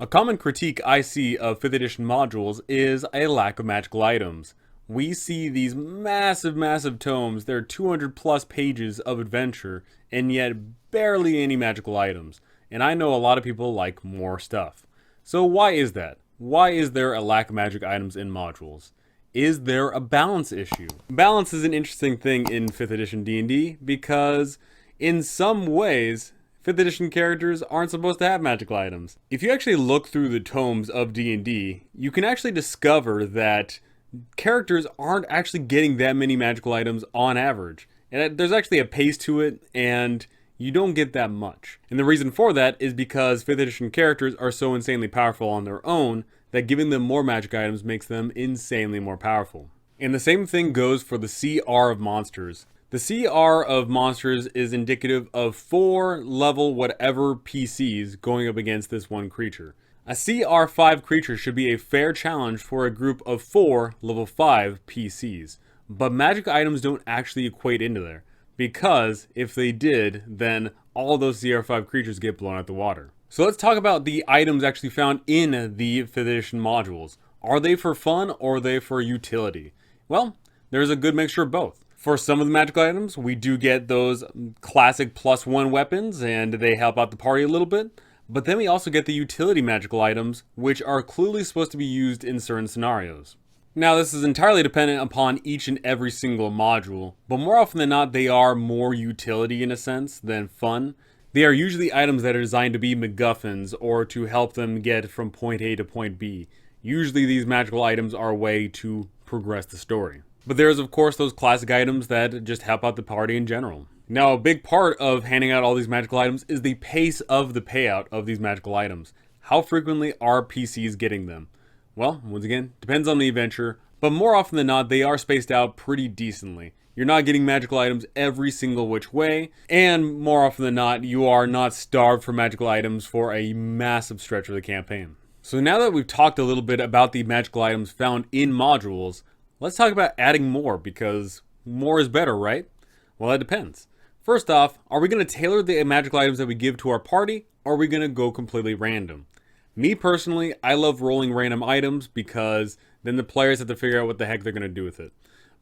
A common critique I see of 5th edition modules is a lack of magical items. We see these massive tomes, they're 200 plus pages of adventure, and yet barely any magical items. And I know a lot of people like more stuff. So why is that? Why is there a lack of magic items in modules? Is there a balance issue? Balance is an interesting thing in 5th edition D&D because in some ways 5th edition characters aren't supposed to have magical items. If you actually look through the tomes of D&D, you can actually discover that characters aren't actually getting that many magical items on average. And there's actually a pace to it, and you don't get that much. And the reason for that is because 5th edition characters are so insanely powerful on their own that giving them more magic items makes them insanely more powerful. And the same thing goes for the CR of monsters. The CR of monsters is indicative of 4 level whatever PCs going up against this one creature. A CR5 creature should be a fair challenge for a group of 4 level 5 PCs. But magic items don't actually equate into there, because if they did, then all those CR5 creatures get blown out the water. So let's talk about the items actually found in the 5th edition modules. Are they for fun or are they for utility? Well, there's a good mixture of both. For some of the magical items, we do get those classic +1 weapons, and they help out the party a little bit. But then we also get the utility magical items, which are clearly supposed to be used in certain scenarios. Now, this is entirely dependent upon each and every single module, but more often than not, they are more utility in a sense than fun. They are usually items that are designed to be MacGuffins or to help them get from point A to point B. Usually these magical items are a way to progress the story. But there's of course those classic items that just help out the party in general. Now, a big part of handing out all these magical items is the pace of the payout of these magical items. How frequently are PCs getting them? Well, once again, depends on the adventure, but more often than not, they are spaced out pretty decently. You're not getting magical items every single which way, and more often than not, you are not starved for magical items for a massive stretch of the campaign. So now that we've talked a little bit about the magical items found in modules, let's talk about adding more, because more is better, right? Well, that depends. First off, are we going to tailor the magical items that we give to our party, or are we going to go completely random? Me personally, I love rolling random items because then the players have to figure out what the heck they're going to do with it.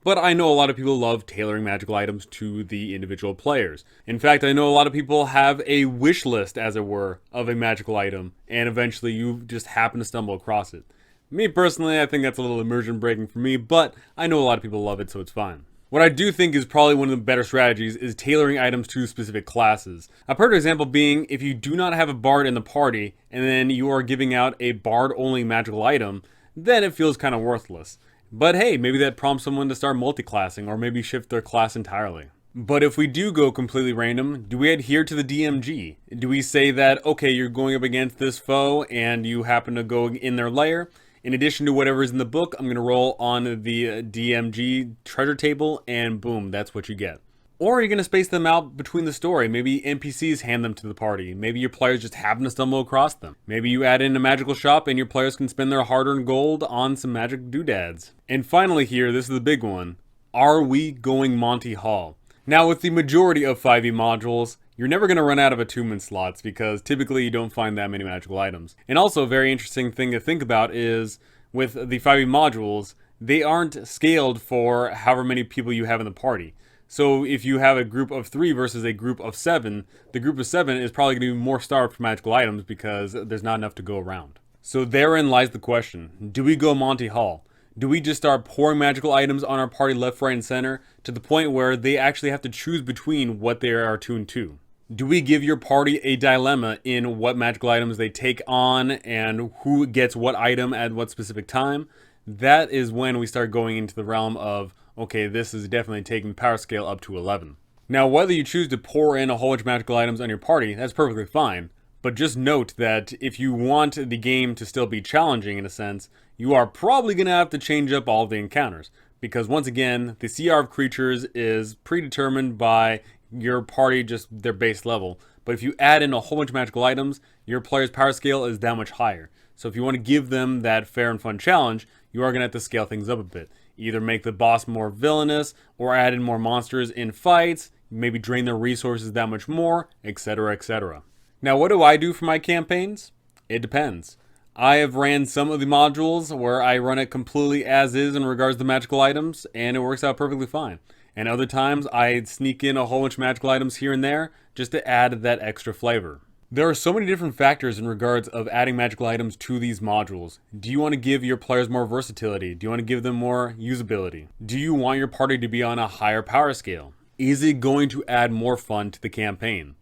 But I know a lot of people love tailoring magical items to the individual players. In fact, I know a lot of people have a wish list, as it were, of a magical item, and eventually you just happen to stumble across it. Me personally, I think that's a little immersion breaking for me, but I know a lot of people love it, so it's fine. What I do think is probably one of the better strategies is tailoring items to specific classes. A perfect example being if you do not have a bard in the party and then you are giving out a bard only magical item, then it feels kind of worthless. But hey, maybe that prompts someone to start multi-classing or maybe shift their class entirely. But if we do go completely random, do we adhere to the DMG? Do we say that, okay, you're going up against this foe and you happen to go in their lair? In addition to whatever is in the book, I'm going to roll on the DMG treasure table, and boom, that's what you get. Or are you going to space them out between the story? Maybe NPCs hand them to the party. Maybe your players just happen to stumble across them. Maybe you add in a magical shop and your players can spend their hard-earned gold on some magic doodads. And finally here, this is the big one. Are we going Monty Hall? Now, with the majority of 5e modules, you're never going to run out of attunement slots because typically you don't find that many magical items. And also a very interesting thing to think about is with the 5e modules, they aren't scaled for however many people you have in the party. So if you have a group of 3 versus a group of 7, the group of 7 is probably going to be more starved for magical items because there's not enough to go around. So therein lies the question. Do we go Monty Hall? Do we just start pouring magical items on our party left, right, and center to the point where they actually have to choose between what they are attuned to? Do we give your party a dilemma in what magical items they take on and who gets what item at what specific time? That is when we start going into the realm of, okay, this is definitely taking the power scale up to 11. Now, whether you choose to pour in a whole bunch of magical items on your party, that's perfectly fine. But just note that if you want the game to still be challenging in a sense, you are probably going to have to change up all of the encounters. Because once again, the CR of creatures is predetermined by your party, just their base level. But if you add in a whole bunch of magical items, your player's power scale is that much higher. So if you want to give them that fair and fun challenge, you are going to have to scale things up a bit. Either make the boss more villainous, or add in more monsters in fights, maybe drain their resources that much more, etc., etc. Now, what do I do for my campaigns? It depends. I have ran some of the modules where I run it completely as is in regards to magical items, and it works out perfectly fine. And other times I sneak in a whole bunch of magical items here and there just to add that extra flavor. There are so many different factors in regards of adding magical items to these modules. Do you want to give your players more versatility? Do you want to give them more usability? Do you want your party to be on a higher power scale? Is it going to add more fun to the campaign?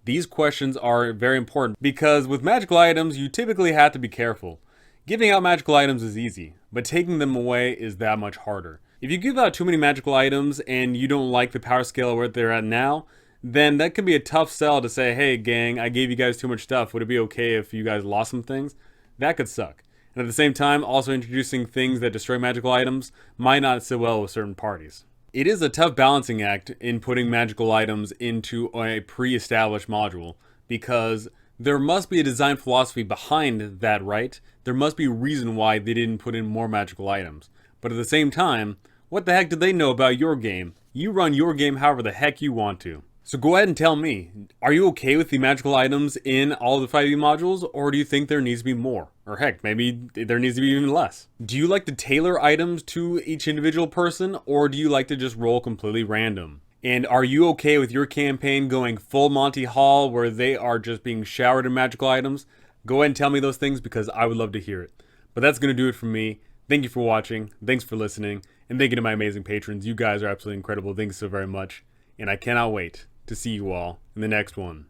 These questions are very important because with magical items, you typically have to be careful. Giving out magical items is easy, but taking them away is that much harder. If you give out too many magical items and you don't like the power scale where they're at now, then that can be a tough sell to say, hey gang, I gave you guys too much stuff. Would it be okay if you guys lost some things? That could suck. And at the same time, also introducing things that destroy magical items might not sit well with certain parties. It is a tough balancing act in putting magical items into a pre-established module because there must be a design philosophy behind that, right? There must be a reason why they didn't put in more magical items. But at the same time, what the heck do they know about your game? You run your game however the heck you want to. So go ahead and tell me, are you okay with the magical items in all the 5e modules, or do you think there needs to be more? Or heck, maybe there needs to be even less. Do you like to tailor items to each individual person, or do you like to just roll completely random? And are you okay with your campaign going full Monty Hall, where they are just being showered in magical items? Go ahead and tell me those things because I would love to hear it. But that's going to do it for me. Thank you for watching, thanks for listening, and thank you to my amazing patrons. You guys are absolutely incredible. Thanks so very much, and I cannot wait to see you all in the next one.